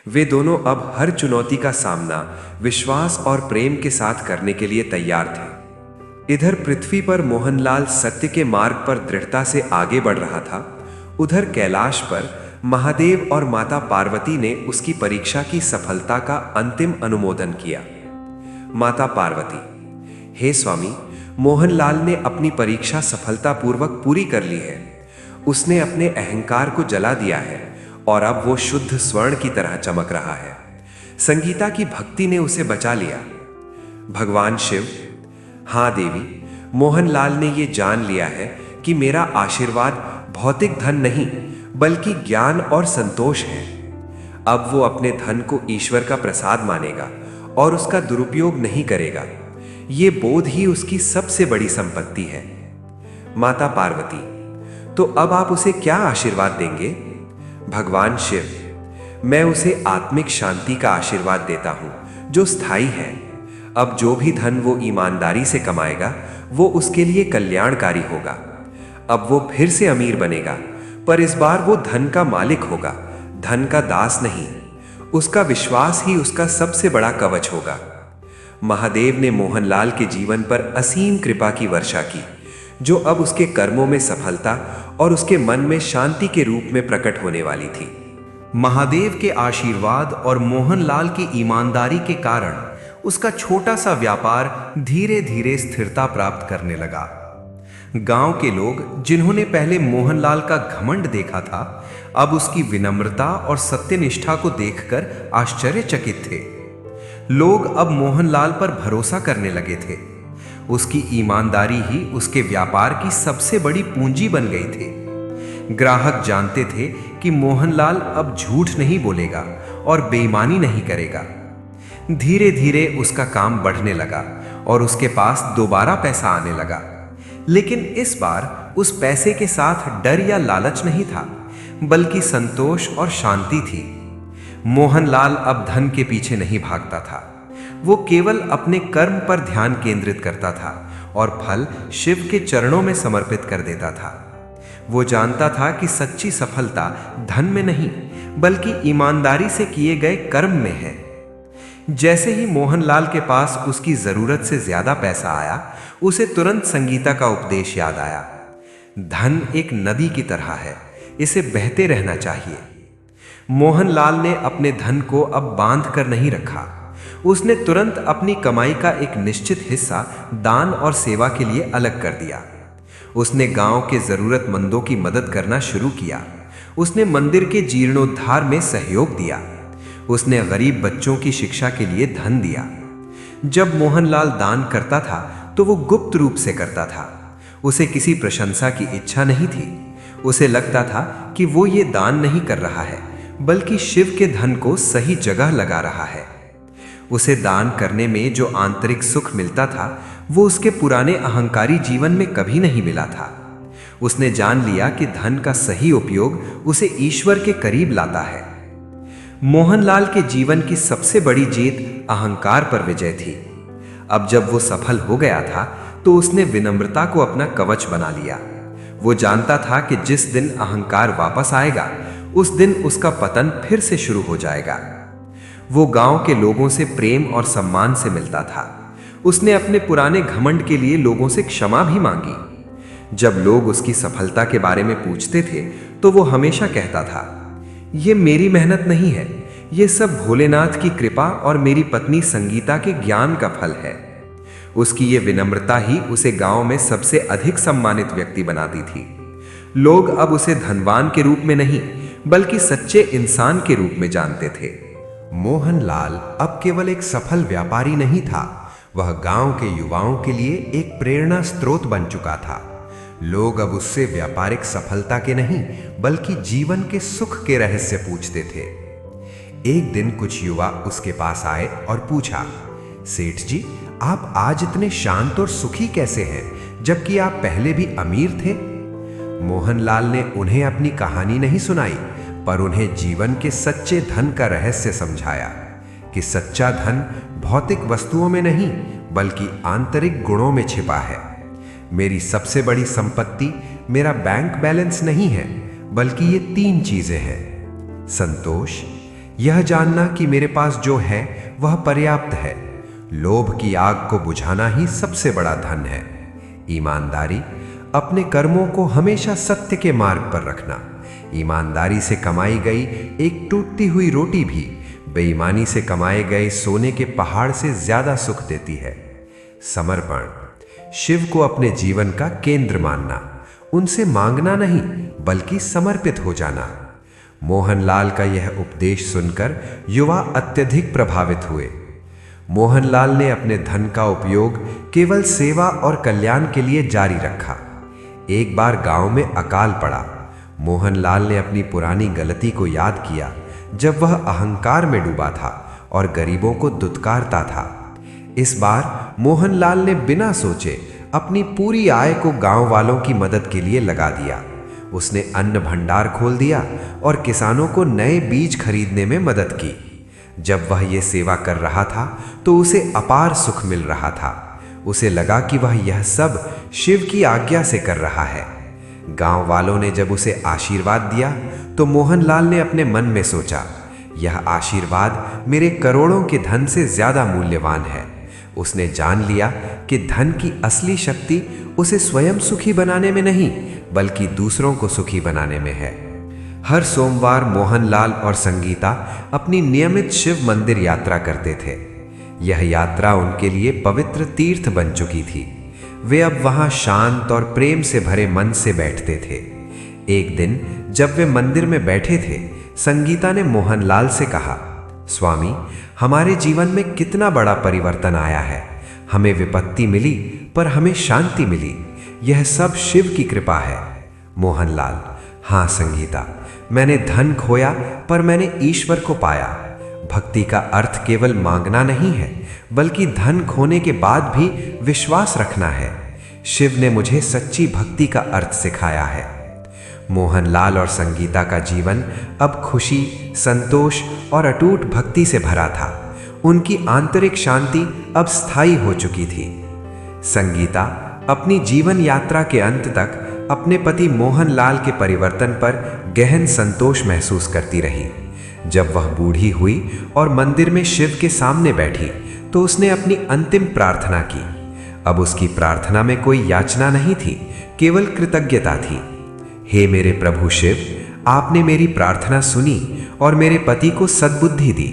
वे दोनों अब हर चुनौती का सामना विश्वास और प्रेम के साथ करने के लिए तैयार थे। इधर पृथ्वी पर मोहनलाल सत्य के मार्ग पर दृढ़ता से आगे बढ़ रहा था। उधर कैलाश पर महादेव और माता पार्वती ने उसकी परीक्षा की सफलता का अंतिम अनुमोदन किया। माता पार्वती, हे स्वामी, मोहनलाल ने अपनी परीक्षा सफलतापूर्वक पूरी कर ली है। उसने अपने अहंकार को जला दिया है और अब वो शुद्ध स्वर्ण की तरह चमक रहा है। संगीता की भक्ति ने उसे बचा लिया। भगवान शिव, हाँ देवी, मोहनलाल ने ये जान लिया है कि मेरा आशीर्वाद भौतिक धन नहीं, बल्कि ज्ञान और संतोष है। अब वो अपने धन को ईश्वर का प्रसाद मानेगा और उसका दुरुपयोग नहीं करेगा। ये बोध ही उसकी सबसे बड़ी संपत्ति है। माता पार्वती, तो अब आप उसे क्या आशीर्वाद देंगे? भगवान शिव, मैं उसे आत्मिक शांति का आशीर्वाद देता हूं, जो स्थायी है। अब जो भी धन वो ईमानदारी से कमाएगा, वो उसके लिए कल्याणकारी होगा। अब वो फिर से अमीर बनेगा, पर इस बार वो धन का मालिक होगा, धन का दास नहीं। उसका विश्वास ही उसका सबसे बड़ा कवच होगा। महादेव ने मोहनलाल के जीवन पर असीम कृपा की वर्षा की, जो अब उसके कर्मों में सफलता और उसके मन में शांति के रूप में प्रकट होने वाली थी। महादेव के आशीर्वाद और मोहनलाल की ईमानदारी के कारण उसका छोटा सा व्यापार धीरे धीरे स्थिरता प्राप्त करने लगा। गांव के लोग, जिन्होंने पहले मोहनलाल का घमंड देखा था, अब उसकी विनम्रता और सत्यनिष्ठा को देखकर आश्चर्यचकित थे। लोग अब मोहनलाल पर भरोसा करने लगे थे। उसकी ईमानदारी ही उसके व्यापार की सबसे बड़ी पूंजी बन गई थी। ग्राहक जानते थे कि मोहनलाल अब झूठ नहीं बोलेगा और बेईमानी नहीं करेगा। धीरे धीरे उसका काम बढ़ने लगा और उसके पास दोबारा पैसा आने लगा। लेकिन इस बार उस पैसे के साथ डर या लालच नहीं था, बल्कि संतोष और शांति थी। मोहनलाल अब धन के पीछे नहीं भागता था। वो केवल अपने कर्म पर ध्यान केंद्रित करता था और फल शिव के चरणों में समर्पित कर देता था। वो जानता था कि सच्ची सफलता धन में नहीं, बल्कि ईमानदारी से किए गए कर्म में है। जैसे ही मोहनलाल के पास उसकी जरूरत से ज्यादा पैसा आया, उसे तुरंत संगीता का उपदेश याद आया। धन एक नदी की तरह है, इसे बहते रहना चाहिए। मोहनलाल ने अपने धन को अब बांध कर नहीं रखा। उसने तुरंत अपनी कमाई का एक निश्चित हिस्सा दान और सेवा के लिए अलग कर दिया। उसने गांव के जरूरतमंदों की मदद करना शुरू किया। उसने मंदिर के जीर्णोद्धार में सहयोग दिया। उसने गरीब बच्चों की शिक्षा के लिए धन दिया। जब मोहनलाल दान करता था तो वो गुप्त रूप से करता था। उसे किसी प्रशंसा की इच्छा नहीं थी। उसे लगता था कि वो ये दान नहीं कर रहा है, बल्कि शिव के धन को सही जगह लगा रहा है। उसे दान करने में जो आंतरिक सुख मिलता था, वो उसके पुराने अहंकारी जीवन में कभी नहीं मिला था। उसने जान लिया कि धन का सही उपयोग उसे ईश्वर के करीब लाता है। मोहनलाल के जीवन की सबसे बड़ी जीत अहंकार पर विजय थी। अब जब वो सफल हो गया था तो उसने विनम्रता को अपना कवच बना लिया। वो जानता था कि जिस दिन अहंकार वापस आएगा, उस दिन उसका पतन फिर से शुरू हो जाएगा। वो गांव के लोगों से प्रेम और सम्मान से मिलता था। उसने अपने पुराने घमंड के लिए लोगों से क्षमा भी मांगी। जब लोग उसकी सफलता के बारे में पूछते थे तो वो हमेशा कहता था, ये मेरी मेहनत नहीं है, ये सब भोलेनाथ की कृपा और मेरी पत्नी संगीता के ज्ञान का फल है। उसकी ये विनम्रता ही उसे गांव में सबसे अधिक सम्मानित व्यक्ति बनाती थी। लोग अब उसे धनवान के रूप में नहीं, बल्कि सच्चे इंसान के रूप में जानते थे। मोहनलाल अब केवल एक सफल व्यापारी नहीं था, वह गांव के युवाओं के लिए एक प्रेरणा स्रोत बन चुका था। लोग अब उससे व्यापारिक सफलता के नहीं, बल्कि जीवन के सुख के रहस्य पूछते थे। एक दिन कुछ युवा उसके पास आए और पूछा, सेठ जी, आप आज इतने शांत और सुखी कैसे हैं, जबकि आप पहले भी अमीर थे? मोहनलाल ने उन्हें अपनी कहानी नहीं सुनाई, पर उन्हें जीवन के सच्चे धन का रहस्य समझाया कि सच्चा धन भौतिक वस्तुओं में नहीं, बल्कि आंतरिक गुणों में छिपा है। मेरी सबसे बड़ी संपत्ति मेरा बैंक बैलेंस नहीं है, बल्कि ये 3 चीजें हैं। संतोष, यह जानना कि मेरे पास जो है वह पर्याप्त है। लोभ की आग को बुझाना ही सबसे बड़ा धन है। ईमानदारी, अपने कर्मों को हमेशा सत्य के मार्ग पर रखना। ईमानदारी से कमाई गई एक टूटती हुई रोटी भी बेईमानी से कमाए गए सोने के पहाड़ से ज्यादा सुख देती है। समर्पण, शिव को अपने जीवन का केंद्र मानना, उनसे मांगना नहीं, बल्कि समर्पित हो जाना। मोहनलाल का यह उपदेश सुनकर युवा अत्यधिक प्रभावित हुए। मोहनलाल ने अपने धन का उपयोग केवल सेवा और कल्याण के लिए जारी रखा। एक बार गांव में अकाल पड़ा। मोहनलाल ने अपनी पुरानी गलती को याद किया, जब वह अहंकार में डूबा था और गरीबों को दुत्कारता था। इस बार मोहनलाल ने बिना सोचे अपनी पूरी आय को गांव वालों की मदद के लिए लगा दिया। उसने अन्न भंडार खोल दिया और किसानों को नए बीज खरीदने में मदद की। जब वह ये सेवा कर रहा था तो उसे अपार सुख मिल रहा था। उसे लगा कि वह यह सब शिव की आज्ञा से कर रहा है। गांव वालों ने जब उसे आशीर्वाद दिया तो मोहनलाल ने अपने मन में सोचा, यह आशीर्वाद मेरे करोड़ों के धन से ज्यादा मूल्यवान है। उसने जान लिया कि धन की असली शक्ति उसे स्वयं सुखी बनाने में नहीं, बल्कि दूसरों को सुखी बनाने में है। हर सोमवार मोहनलाल और संगीता अपनी नियमित शिव मंदिर यात्रा करते थे। यह यात्रा उनके लिए पवित्र तीर्थ बन चुकी थी। वे अब वहां शांत और प्रेम से भरे मन से बैठते थे। एक दिन जब वे मंदिर में बैठे थे, संगीता ने मोहनलाल से कहा, स्वामी, हमारे जीवन में कितना बड़ा परिवर्तन आया है। हमें विपत्ति मिली पर हमें शांति मिली। यह सब शिव की कृपा है। मोहनलाल, हाँ संगीता, मैंने धन खोया पर मैंने ईश्वर को पाया। भक्ति का अर्थ केवल मांगना नहीं है, बल्कि धन खोने के बाद भी विश्वास रखना है। शिव ने मुझे सच्ची भक्ति का अर्थ सिखाया है। मोहनलाल और संगीता का जीवन अब खुशी, संतोष और अटूट भक्ति से भरा था। उनकी आंतरिक शांति अब स्थायी हो चुकी थी। संगीता अपनी जीवन यात्रा के अंत तक अपने पति मोहनलाल के परिवर्तन पर गहन संतोष महसूस करती रही। जब वह बूढ़ी हुई और मंदिर में शिव के सामने बैठी तो उसने अपनी अंतिम प्रार्थना की। अब उसकी प्रार्थना में कोई याचना नहीं थी, केवल कृतज्ञता थी। हे मेरे प्रभु शिव, आपने मेरी प्रार्थना सुनी और मेरे पति को सद्बुद्धि दी।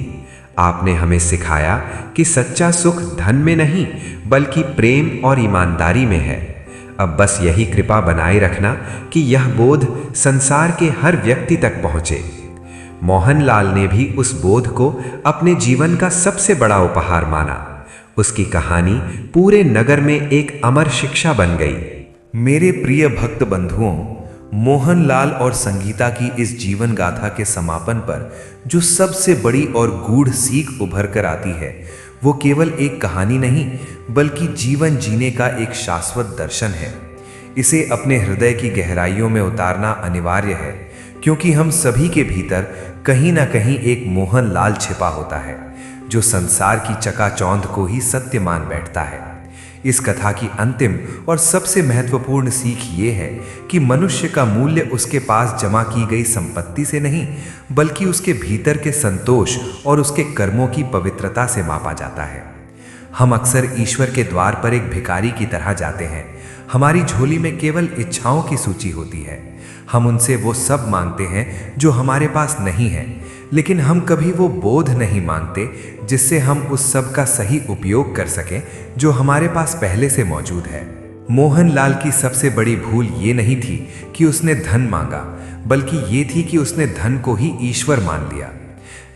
आपने हमें सिखाया कि सच्चा सुख धन में नहीं बल्कि प्रेम और ईमानदारी में है। अब बस यही कृपा बनाए रखना कि यह बोध संसार के हर व्यक्ति तक पहुंचे। मोहनलाल ने भी उस बोध को अपने जीवन का सबसे बड़ा उपहार माना। उसकी कहानी पूरे नगर में एक अमर शिक्षा बन गई। मेरे प्रिय भक्त बंधुओं, मोहनलाल और संगीता की इस जीवन गाथा के समापन पर जो सबसे बड़ी और गूढ़ सीख उभर कर आती है वो केवल एक कहानी नहीं बल्कि जीवन जीने का एक शाश्वत दर्शन है। इसे अपने हृदय की गहराइयों में उतारना अनिवार्य है, क्योंकि हम सभी के भीतर कहीं ना कहीं एक मोहनलाल छिपा होता है जो संसार की चकाचौंध को ही सत्य मान बैठता है। इस कथा की अंतिम और सबसे महत्वपूर्ण सीख ये है कि मनुष्य का मूल्य उसके पास जमा की गई संपत्ति से नहीं बल्कि उसके भीतर के संतोष और उसके कर्मों की पवित्रता से मापा जाता है। हम अक्सर ईश्वर के द्वार पर एक भिखारी की तरह जाते हैं। हमारी झोली में केवल इच्छाओं की सूची होती है। हम उनसे वो सब मांगते हैं जो हमारे पास नहीं है, लेकिन हम कभी वो बोध नहीं मांगते जिससे हम उस सब का सही उपयोग कर सकें जो हमारे पास पहले से मौजूद है। मोहनलाल की सबसे बड़ी भूल ये नहीं थी कि उसने धन मांगा, बल्कि ये थी कि उसने धन को ही ईश्वर मान लिया।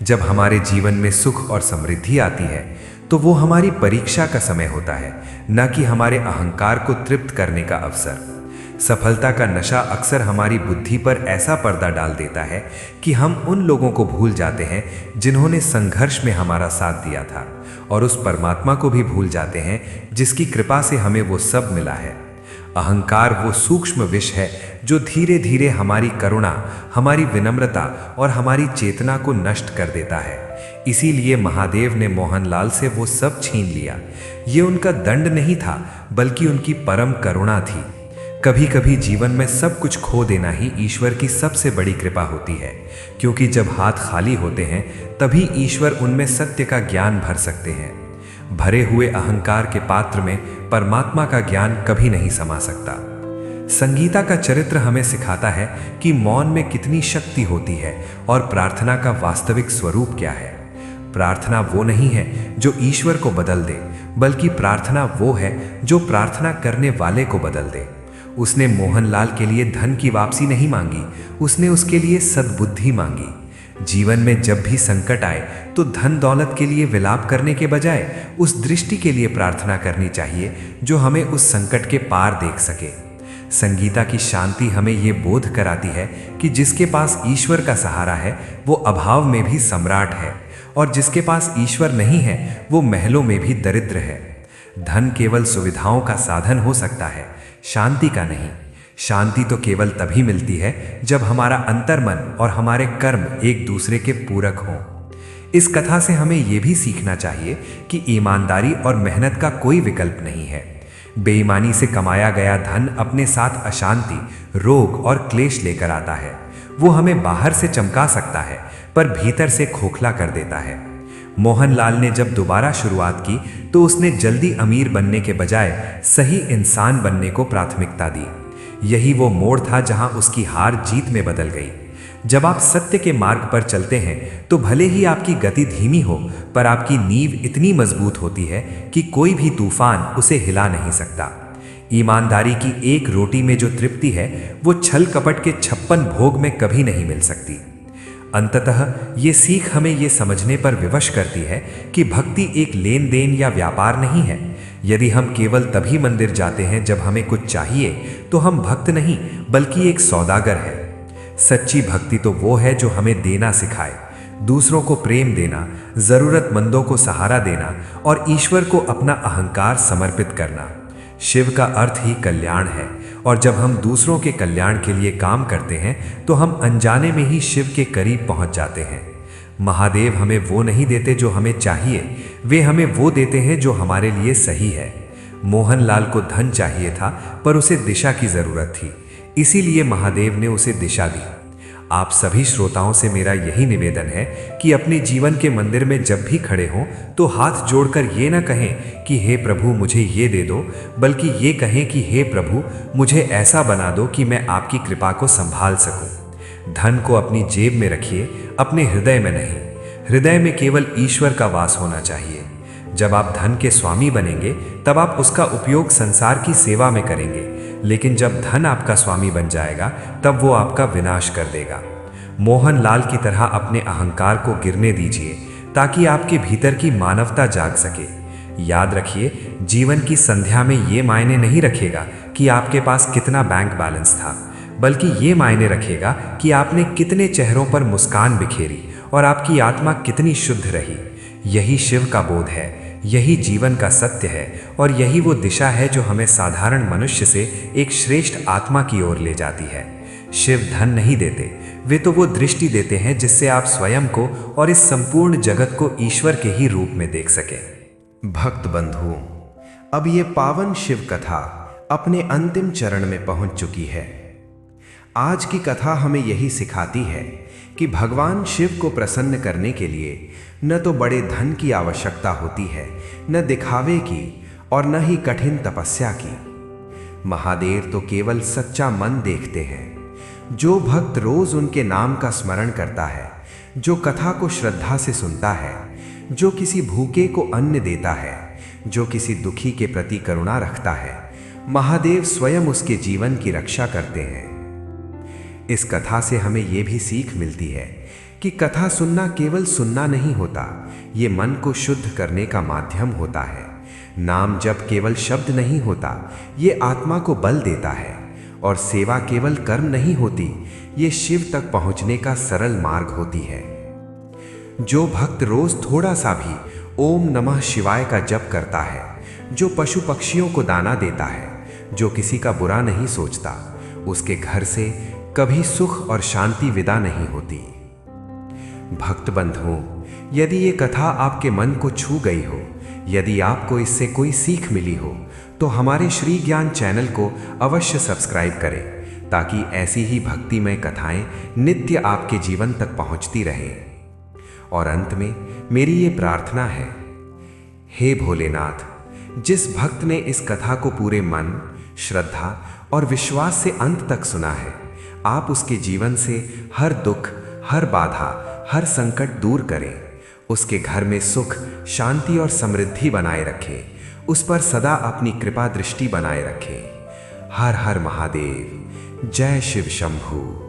जब हमारे जीवन में सुख और समृद्धि आती है तो वो हमारी परीक्षा का समय होता है, न कि हमारे अहंकार को तृप्त करने का अवसर। सफलता का नशा अक्सर हमारी बुद्धि पर ऐसा पर्दा डाल देता है कि हम उन लोगों को भूल जाते हैं जिन्होंने संघर्ष में हमारा साथ दिया था, और उस परमात्मा को भी भूल जाते हैं जिसकी कृपा से हमें वो सब मिला है। अहंकार वो सूक्ष्म विष है जो धीरे धीरे हमारी करुणा, हमारी विनम्रता और हमारी चेतना को नष्ट कर देता है। इसीलिए महादेव ने मोहनलाल से वो सब छीन लिया। ये उनका दंड नहीं था बल्कि उनकी परम करुणा थी। कभी कभी जीवन में सब कुछ खो देना ही ईश्वर की सबसे बड़ी कृपा होती है, क्योंकि जब हाथ खाली होते हैं तभी ईश्वर उनमें सत्य का ज्ञान भर सकते हैं। भरे हुए अहंकार के पात्र में परमात्मा का ज्ञान कभी नहीं समा सकता। संगीता का चरित्र हमें सिखाता है कि मौन में कितनी शक्ति होती है और प्रार्थना का वास्तविक स्वरूप क्या है। प्रार्थना वो नहीं है जो ईश्वर को बदल दे, बल्कि प्रार्थना वो है जो प्रार्थना करने वाले को बदल दे। उसने मोहनलाल के लिए धन की वापसी नहीं मांगी, उसने उसके लिए सद्बुद्धि मांगी। जीवन में जब भी संकट आए तो धन दौलत के लिए विलाप करने के बजाय उस दृष्टि के लिए प्रार्थना करनी चाहिए जो हमें उस संकट के पार देख सके। संगीता की शांति हमें ये बोध कराती है कि जिसके पास ईश्वर का सहारा है वो अभाव में भी सम्राट है, और जिसके पास ईश्वर नहीं है वो महलों में भी दरिद्र है। धन केवल सुविधाओं का साधन हो सकता है, शांति का नहीं। शांति तो केवल तभी मिलती है जब हमारा अंतर्मन और हमारे कर्म एक दूसरे के पूरक हों। इस कथा से हमें यह भी सीखना चाहिए कि ईमानदारी और मेहनत का कोई विकल्प नहीं है। बेईमानी से कमाया गया धन अपने साथ अशांति, रोग और क्लेश लेकर आता है। वो हमें बाहर से चमका सकता है पर भीतर से खोखला कर देता है। मोहनलाल ने जब दोबारा शुरुआत की तो उसने जल्दी अमीर बनने के बजाय सही इंसान बनने को प्राथमिकता दी। यही वो मोड़ था जहां उसकी हार जीत में बदल गई। जब आप सत्य के मार्ग पर चलते हैं तो भले ही आपकी गति धीमी हो, पर आपकी नींव इतनी मजबूत होती है कि कोई भी तूफान उसे हिला नहीं सकता। ईमानदारी की एक रोटी में जो तृप्ति है वो छल कपट के 56 भोग में कभी नहीं मिल सकती। अंततः ये सीख हमें ये समझने पर विवश करती है कि भक्ति एक लेन देन या व्यापार नहीं है। यदि हम केवल तभी मंदिर जाते हैं जब हमें कुछ चाहिए तो हम भक्त नहीं बल्कि एक सौदागर है। सच्ची भक्ति तो वो है जो हमें देना सिखाए, दूसरों को प्रेम देना, जरूरतमंदों को सहारा देना और ईश्वर को अपना अहंकार समर्पित करना। शिव का अर्थ ही कल्याण है, और जब हम दूसरों के कल्याण के लिए काम करते हैं तो हम अनजाने में ही शिव के करीब पहुंच जाते हैं। महादेव हमें वो नहीं देते जो हमें चाहिए, वे हमें वो देते हैं जो हमारे लिए सही है। मोहनलाल को धन चाहिए था पर उसे दिशा की जरूरत थी, इसीलिए महादेव ने उसे दिशा दी। आप सभी श्रोताओं से मेरा यही निवेदन है कि अपने जीवन के मंदिर में जब भी खड़े हों तो हाथ जोड़कर ये न कहें कि हे प्रभु मुझे ये दे दो, बल्कि ये कहें कि हे प्रभु मुझे ऐसा बना दो कि मैं आपकी कृपा को संभाल सकूं। धन को अपनी जेब में रखिए, अपने हृदय में नहीं। हृदय में केवल ईश्वर का वास होना चाहिए। जब आप धन के स्वामी बनेंगे तब आप उसका उपयोग संसार की सेवा में करेंगे, लेकिन जब धन आपका स्वामी बन जाएगा तब वो आपका विनाश कर देगा। मोहनलाल की तरह अपने अहंकार को गिरने दीजिए ताकि आपके भीतर की मानवता जाग सके। याद रखिए, जीवन की संध्या में ये मायने नहीं रखेगा कि आपके पास कितना बैंक बैलेंस था, बल्कि ये मायने रखेगा कि आपने कितने चेहरों पर मुस्कान बिखेरी और आपकी आत्मा कितनी शुद्ध रही। यही शिव का बोध है, यही जीवन का सत्य है और यही वो दिशा है जो हमें साधारण मनुष्य से एक श्रेष्ठ आत्मा की ओर ले जाती है। शिव धन नहीं देते, वे तो वो दृष्टि देते हैं जिससे आप स्वयं को और इस संपूर्ण जगत को ईश्वर के ही रूप में देख सकें। भक्त बंधुओं, अब ये पावन शिव कथा अपने अंतिम चरण में पहुंच चुकी है। आज की कथा हमें यही सिखाती है कि भगवान शिव को प्रसन्न करने के लिए न तो बड़े धन की आवश्यकता होती है, न दिखावे की और न ही कठिन तपस्या की। महादेव तो केवल सच्चा मन देखते हैं। जो भक्त रोज उनके नाम का स्मरण करता है, जो कथा को श्रद्धा से सुनता है, जो किसी भूखे को अन्न देता है, जो किसी दुखी के प्रति करुणा रखता है, महादेव स्वयं उसके जीवन की रक्षा करते हैं। इस कथा से हमें यह भी सीख मिलती है कि कथा सुनना केवल सुनना नहीं होता, ये मन को शुद्ध करने का माध्यम होता है। नाम जप केवल शब्द नहीं होता, ये आत्मा को बल देता है। और सेवा केवल कर्म नहीं होती, ये शिव तक पहुंचने का सरल मार्ग होती है। जो भक्त रोज थोड़ा सा भी ओम नमः शिवाय का जप करता है, जो पशु पक्षियों को दाना देता है, जो किसी का बुरा नहीं सोचता, उसके घर से कभी सुख और शांति विदा नहीं होती। भक्त बंधुओं, यदि ये कथा आपके मन को छू गई हो, यदि आपको इससे कोई सीख मिली हो, तो हमारे श्री ज्ञान चैनल को अवश्य सब्सक्राइब करें, ताकि ऐसी ही भक्तिमय कथाएं नित्य आपके जीवन तक पहुंचती रहें। और अंत में मेरी ये प्रार्थना है, हे भोलेनाथ, जिस भक्त ने इस कथा को पूरे मन, श्रद्धा और विश्वास से अंत तक सुना है, आप उसके जीवन से हर दुख, हर बाधा, हर संकट दूर करें। उसके घर में सुख, शांति और समृद्धि बनाए रखें। उस पर सदा अपनी कृपा दृष्टि बनाए रखें। हर हर महादेव। जय शिव शंभू।